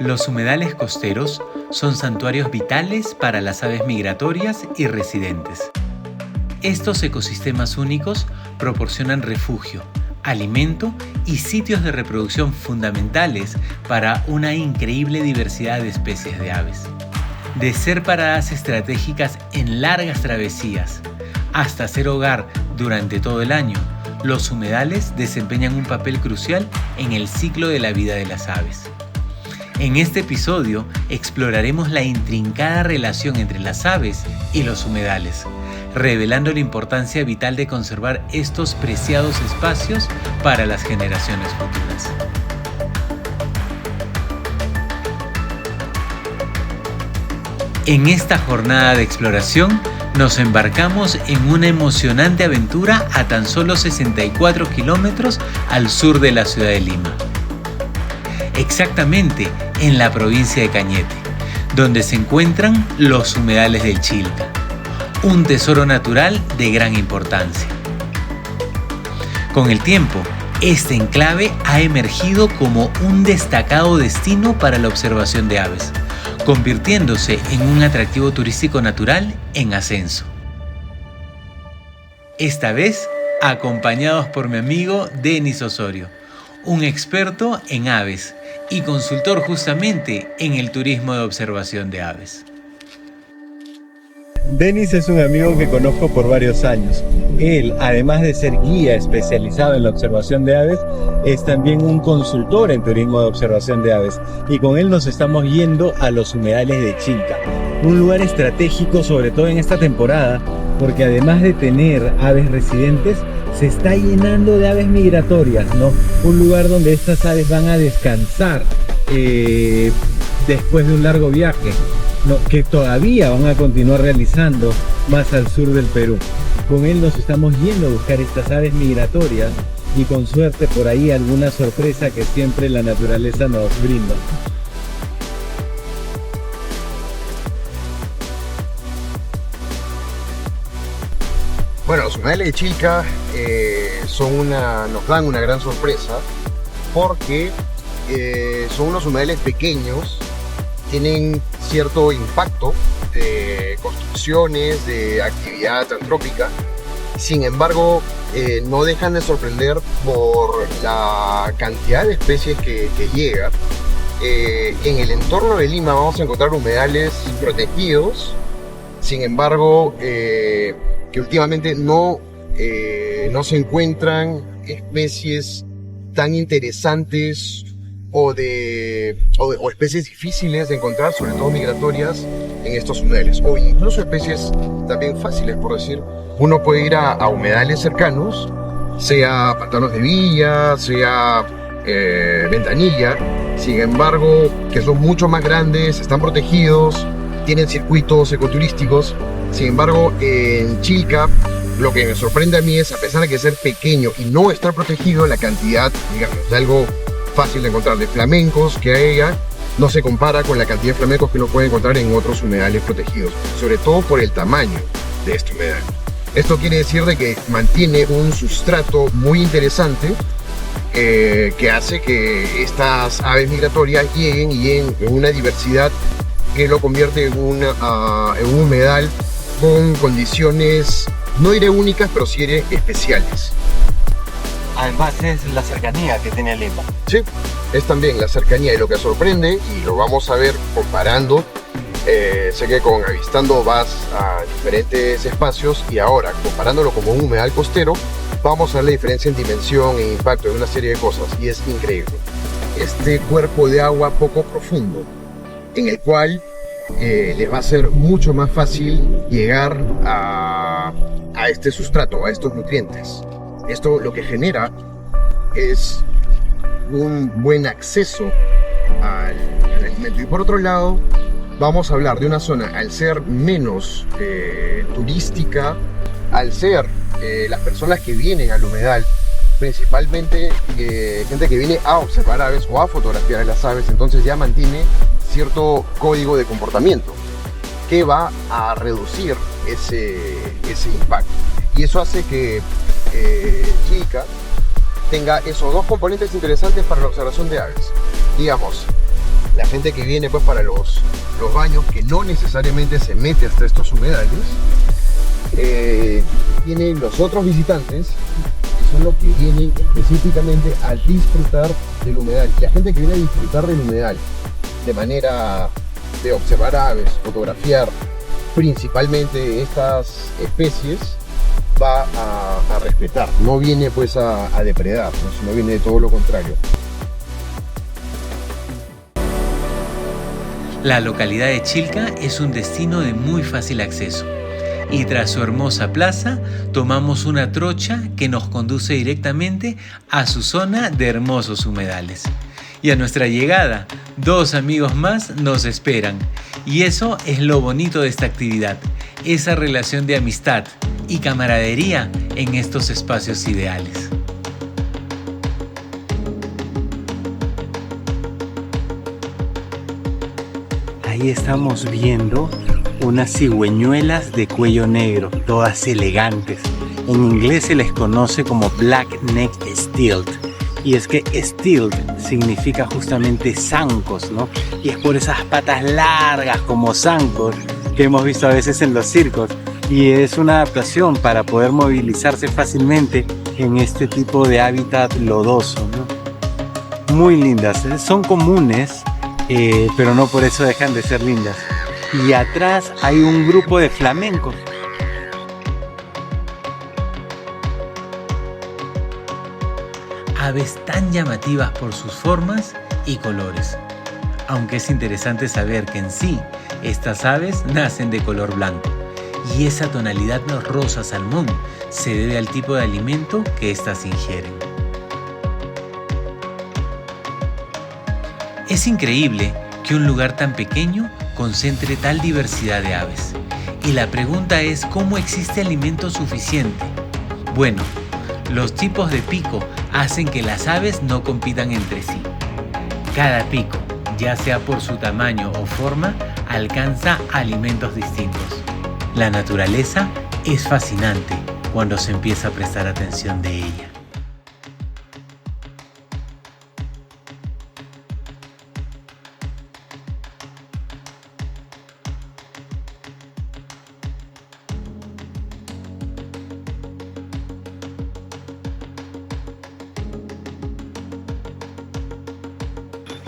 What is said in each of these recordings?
Los humedales costeros son santuarios vitales para las aves migratorias y residentes. Estos ecosistemas únicos proporcionan refugio, alimento y sitios de reproducción fundamentales para una increíble diversidad de especies de aves. De ser paradas estratégicas en largas travesías hasta ser hogar durante todo el año, los humedales desempeñan un papel crucial en el ciclo de la vida de las aves. En este episodio exploraremos la intrincada relación entre las aves y los humedales, revelando la importancia vital de conservar estos preciados espacios para las generaciones futuras. En esta jornada de exploración, nos embarcamos en una emocionante aventura a tan solo 64 kilómetros al sur de la ciudad de Lima. Exactamente en la provincia de Cañete, donde se encuentran los humedales del Chilca, un tesoro natural de gran importancia. Con el tiempo, este enclave ha emergido como un destacado destino para la observación de aves, convirtiéndose en un atractivo turístico natural en ascenso. Esta vez, acompañados por mi amigo Denis Osorio, un experto en aves y consultor justamente en el turismo de observación de aves. Denis es un amigo que conozco por varios años. Él, además de ser guía especializado en la observación de aves, es también un consultor en turismo de observación de aves. Y con él nos estamos yendo a los humedales de Chilca, un lugar estratégico sobre todo en esta temporada, porque además de tener aves residentes, se está llenando de aves migratorias, ¿no? Un lugar donde estas aves van a descansar después de un largo viaje, ¿no? Que todavía van a continuar realizando más al sur del Perú. Con él nos estamos yendo a buscar estas aves migratorias y con suerte por ahí alguna sorpresa que siempre la naturaleza nos brinda. Bueno, los humedales de Chilca nos dan una gran sorpresa porque son unos humedales pequeños, tienen cierto impacto de construcciones, de actividad antrópica. Sin embargo, no dejan de sorprender por la cantidad de especies que llegan. En el entorno de Lima vamos a encontrar humedales protegidos, sin embargo, que últimamente no se encuentran especies tan interesantes o especies difíciles de encontrar, sobre todo migratorias, en estos humedales, o incluso especies también fáciles, por decir. Uno puede ir a humedales cercanos, sea pantanos de Villa, sea Ventanilla, sin embargo, que son mucho más grandes, están protegidos, tienen circuitos ecoturísticos. Sin embargo, en Chilca, lo que me sorprende a mí es, a pesar de que ser pequeño y no estar protegido, la cantidad, digamos, de algo fácil de encontrar de flamencos que hay allá, no se compara con la cantidad de flamencos que uno puede encontrar en otros humedales protegidos, sobre todo por el tamaño de este humedal. Esto quiere decir de que mantiene un sustrato muy interesante que hace que estas aves migratorias lleguen y lleguen en una diversidad que lo convierte en un humedal con condiciones, no diré únicas, pero sí diré especiales. Además es la cercanía que tiene Lima. Sí, es también la cercanía, y lo que sorprende, y lo vamos a ver comparando, sé que con Avistando vas a diferentes espacios, y ahora comparándolo como un humedal costero, vamos a ver la diferencia en dimensión e impacto de una serie de cosas, y es increíble. Este cuerpo de agua poco profundo, en el cual les va a ser mucho más fácil llegar a este sustrato, a estos nutrientes. Esto lo que genera es un buen acceso al alimento. Y por otro lado, vamos a hablar de una zona, al ser menos turística, al ser las personas que vienen al humedal, principalmente gente que viene a observar aves o a fotografiar a las aves, entonces ya mantiene cierto código de comportamiento que va a reducir ese impacto. Y eso hace que Chilca tenga esos dos componentes interesantes para la observación de aves. Digamos, La gente que viene pues para los baños, que no necesariamente se mete hasta estos humedales, tienen los otros visitantes, que son los que vienen específicamente a disfrutar del humedal. La gente que viene a disfrutar del humedal de manera de observar aves, fotografiar principalmente estas especies, va a respetar, no viene pues a depredar, ¿no? Sino viene de todo lo contrario. La localidad de Chilca es un destino de muy fácil acceso y tras su hermosa plaza tomamos una trocha que nos conduce directamente a su zona de hermosos humedales. Y a nuestra llegada, 2 amigos más nos esperan. Y eso es lo bonito de esta actividad, esa relación de amistad y camaradería en estos espacios ideales. Ahí estamos viendo unas cigüeñuelas de cuello negro, todas elegantes. En inglés se les conoce como Black Neck Stilt. Y es que stilt significa justamente zancos, ¿no? Y es por esas patas largas como zancos que hemos visto a veces en los circos. Y es una adaptación para poder movilizarse fácilmente en este tipo de hábitat lodoso, ¿no? Muy lindas, son comunes, pero no por eso dejan de ser lindas. Y atrás hay un grupo de flamencos. Aves tan llamativas por sus formas y colores. Aunque es interesante saber que en sí, estas aves nacen de color blanco. Y esa tonalidad rosa salmón se debe al tipo de alimento que éstas ingieren. Es increíble que un lugar tan pequeño concentre tal diversidad de aves. Y la pregunta es, ¿cómo existe alimento suficiente? Bueno, los tipos de pico hacen que las aves no compitan entre sí. Cada pico, ya sea por su tamaño o forma, alcanza alimentos distintos. La naturaleza es fascinante cuando se empieza a prestar atención de ella.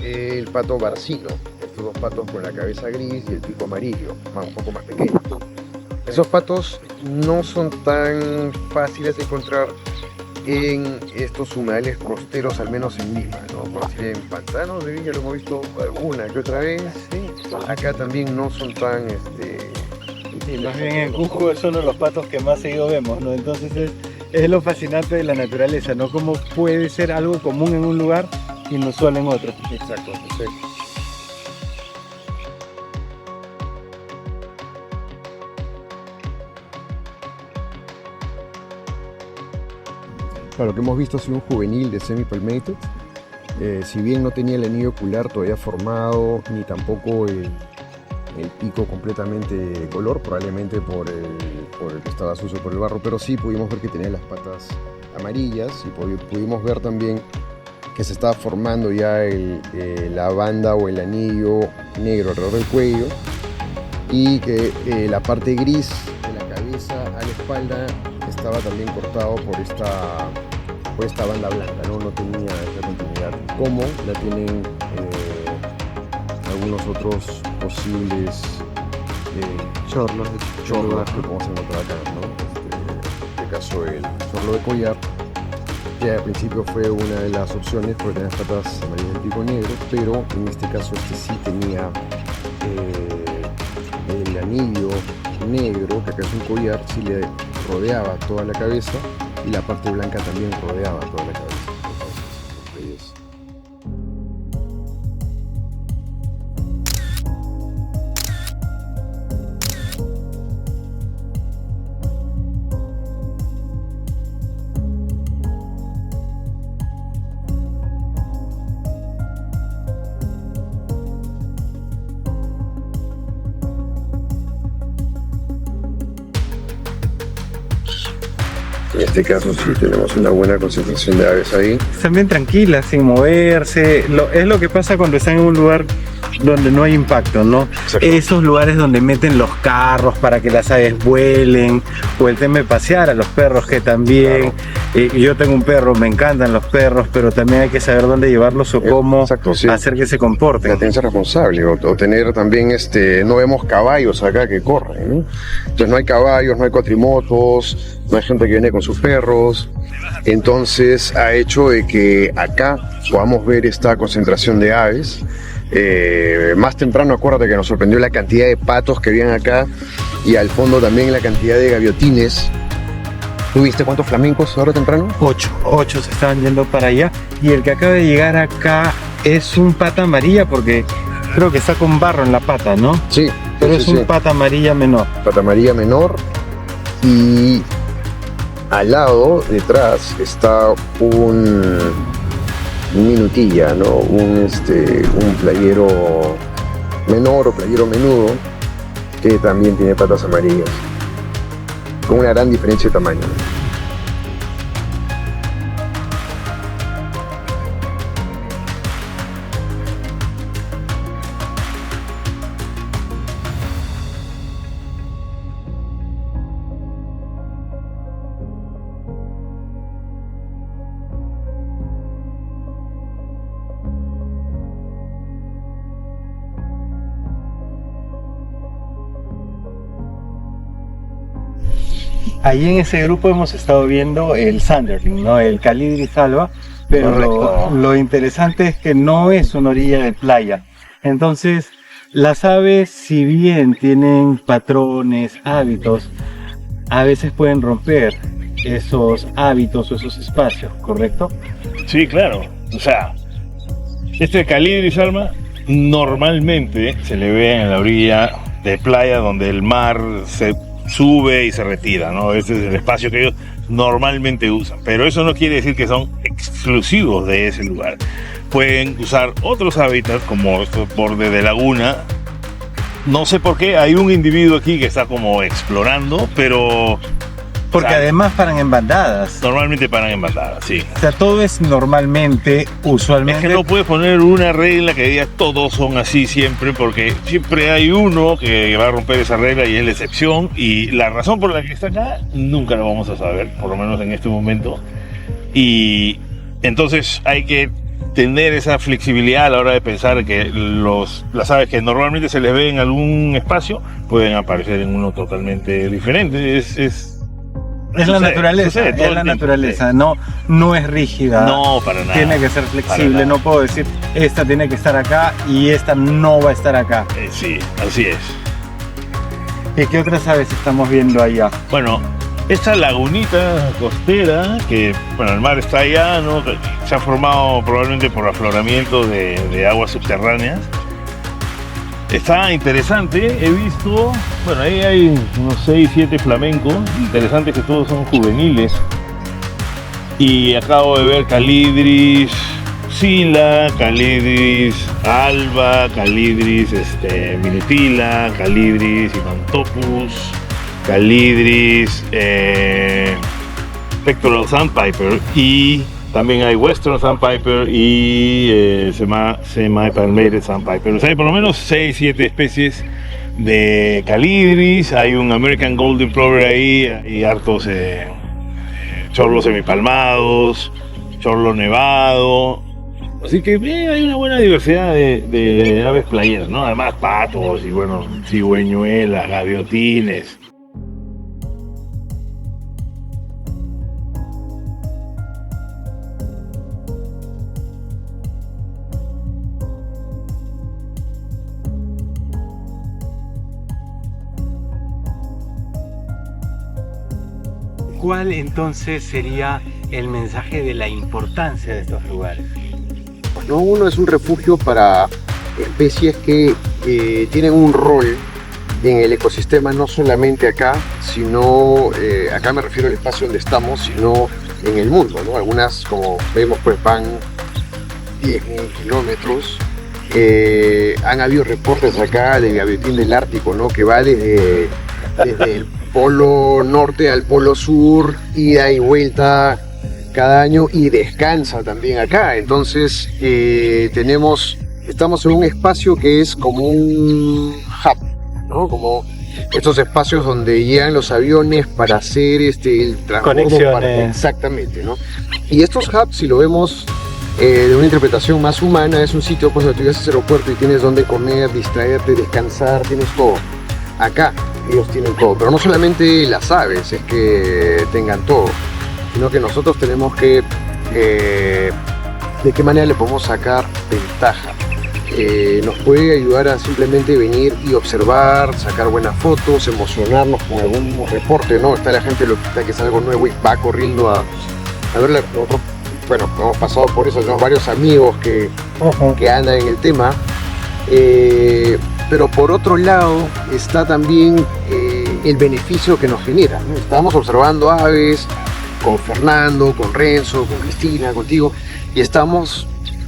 El pato barcino, estos 2 patos con la cabeza gris y el pico amarillo, un poco más pequeño. Esos patos no son tan fáciles de encontrar en estos humedales costeros, al menos en Lima, ¿no? Por si en pantanos de Villa lo hemos visto alguna que otra vez, ¿sí? Acá también no son tan Sí, más bien en Cusco es uno de los patos que más seguido vemos, ¿no? Entonces es lo fascinante de la naturaleza, ¿no? Cómo puede ser algo común en un lugar inusual en otro. Exacto, perfecto. Lo que hemos visto ha sido un juvenil de semi-palmated. Si bien no tenía el anillo ocular todavía formado, ni tampoco el pico completamente de color, probablemente por el que estaba sucio por el barro, pero sí pudimos ver que tenía las patas amarillas y pudimos ver también que se estaba formando ya la banda o el anillo negro alrededor del cuello y que la parte gris de la cabeza a la espalda estaba también cortado por esta banda blanca, no tenía esa continuidad como la tienen algunos otros posibles chorlos que podemos encontrar acá, ¿no? En este caso el chorlo de collar, que al principio fue una de las opciones porque tenía las patas amarillas y el pico negro, pero en este caso sí tenía el anillo negro, que acá es un collar, sí le rodeaba toda la cabeza y la parte blanca también rodeaba toda la cabeza. Entonces, en este caso sí tenemos una buena concentración de aves ahí. Están bien tranquilas, sin moverse. Es lo que pasa cuando están en un lugar donde no hay impacto, ¿no? Exacto. Esos lugares donde meten los carros para que las aves vuelen, o el tema de pasear a los perros, que también, yo tengo un perro, me encantan los perros, pero también hay que saber dónde llevarlos o cómo Exacto, sí. hacer que se comporten. La tenencia responsable, o tener también, no vemos caballos acá que corren, ¿no? Entonces no hay caballos, no hay cuatrimotos, no hay gente que viene con sus perros, entonces ha hecho de que acá podamos ver esta concentración de aves. Más temprano, acuérdate que nos sorprendió la cantidad de patos que habían acá y al fondo también la cantidad de gaviotines. ¿Tú viste cuántos flamencos ahora temprano? 8 se estaban yendo para allá, y el que acaba de llegar acá es un pata amarilla, porque creo que está con barro en la pata, ¿no? Sí, Pero sí, es sí, un sí. pata amarilla menor. Pata amarilla menor, y al lado, detrás, está un minutilla, ¿no? Un playero menor o playero menudo, que también tiene patas amarillas, con una gran diferencia de tamaño. Ahí en ese grupo hemos estado viendo el Sanderling, ¿no? El Calidris alba, pero Correcto. lo interesante es que no es una orilla de playa. Entonces, las aves, si bien tienen patrones, hábitos, a veces pueden romper esos hábitos o esos espacios, ¿correcto? Sí, claro. O sea, este Calidris alba normalmente se le ve en la orilla de playa donde el mar se sube y se retira, ¿no? Ese es el espacio que ellos normalmente usan. Pero eso no quiere decir que son exclusivos de ese lugar. Pueden usar otros hábitats como estos bordes de laguna. No sé por qué, hay un individuo aquí que está como explorando, pero Porque o sea, además paran en bandadas. normalmente paran en bandadas, sí. O sea, todo es normalmente, Es usualmente. que no puedes poner una regla que diga todos son así siempre, porque siempre hay uno que va a romper esa regla y es la excepción. Y la razón por la que está acá nunca lo vamos a saber, por lo menos en este momento. Y entonces hay que tener esa flexibilidad a la hora de pensar que las aves que normalmente se les ve en algún espacio pueden aparecer en uno totalmente diferente. Es la naturaleza, sucede todo es el la tiempo, naturaleza, no es rígida. No, para nada. Tiene que ser Para flexible, nada. no puedo decir esta tiene que estar acá y esta no va a estar acá. Sí, así es. ¿Y qué otras aves estamos viendo allá? Bueno, esta lagunita costera, que bueno, el mar está allá, ¿no? Se ha formado probablemente por afloramiento de aguas subterráneas. Está interesante, he visto, bueno, ahí hay unos 6, 7 flamencos, interesante que todos son juveniles. Y acabo de ver Calidris sila, Calidris alba, Calidris minutila, Calidris imantopus, Calidris pectoral sandpiper, y también hay western sandpiper y semi-palmated sandpiper. O sea, hay por lo menos 6, 7 especies de Calidris. Hay un American Golden Plover ahí y hartos chorlos semipalmados, chorlo nevado. Así que hay una buena diversidad de aves playeras, ¿no? Además patos y bueno, cigüeñuelas, gaviotines. ¿Cuál entonces sería el mensaje de la importancia de estos lugares? ¿No? Uno es un refugio para especies que tienen un rol en el ecosistema, no solamente acá, sino, acá me refiero al espacio donde estamos, sino en el mundo, ¿no? Algunas, como vemos, pues van 10.000 kilómetros. Han habido reportes acá de gaviotín del Ártico, ¿no? Que va desde el polo norte al polo sur, ida y vuelta cada año, y descansa también acá. Entonces tenemos Estamos en un espacio que es como un hub, ¿no? Como estos espacios donde llegan los aviones para hacer el transbordo. Conexiones. Exactamente, ¿no? Y estos hubs, si lo vemos de una interpretación más humana, es un sitio pues donde tú llegas a ese aeropuerto y tienes donde comer, distraerte, descansar, tienes todo. Acá ellos tienen todo, pero no solamente las aves es que tengan todo, sino que nosotros tenemos que de qué manera le podemos sacar ventaja. Nos puede ayudar a simplemente venir y observar, sacar buenas fotos, emocionarnos con algún reporte, ¿no? Está la gente loquita que es algo nuevo y va corriendo a verla. Nosotros, bueno, hemos pasado por eso, tenemos varios amigos que andan en el tema. Pero por otro lado está también el beneficio que nos genera, ¿no? Estábamos observando aves con Fernando, con Renzo, con Cristina, contigo, y estamos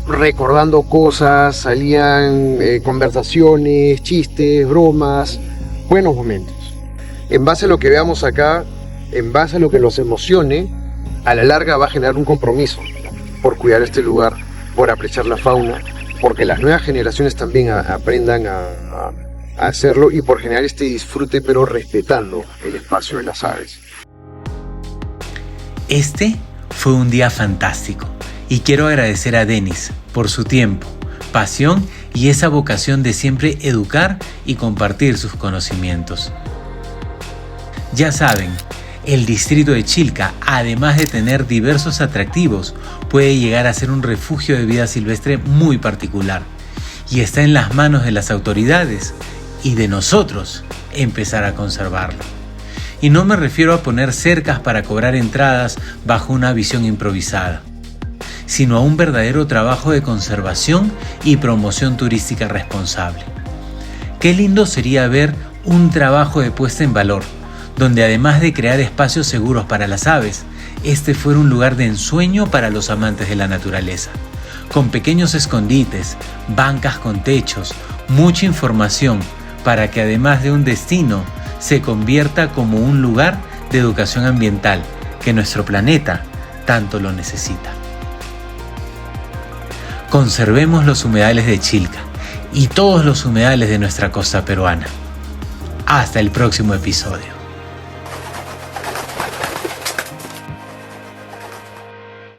recordando cosas, salían conversaciones, chistes, bromas, buenos momentos. En base a lo que veamos acá, en base a lo que nos emocione, a la larga va a generar un compromiso por cuidar este lugar, por apreciar la fauna, porque las nuevas generaciones también aprendan a hacerlo y por generar este disfrute, pero respetando el espacio de las aves. Este fue un día fantástico y quiero agradecer a Denis por su tiempo, pasión y esa vocación de siempre educar y compartir sus conocimientos. Ya saben, el distrito de Chilca, además de tener diversos atractivos, puede llegar a ser un refugio de vida silvestre muy particular y está en las manos de las autoridades y de nosotros empezar a conservarlo. Y no me refiero a poner cercas para cobrar entradas bajo una visión improvisada, sino a un verdadero trabajo de conservación y promoción turística responsable. Qué lindo sería ver un trabajo de puesta en valor, donde además de crear espacios seguros para las aves, este fuera un lugar de ensueño para los amantes de la naturaleza, con pequeños escondites, bancas con techos, mucha información, para que además de un destino, se convierta como un lugar de educación ambiental que nuestro planeta tanto lo necesita. Conservemos los humedales de Chilca y todos los humedales de nuestra costa peruana. Hasta el próximo episodio.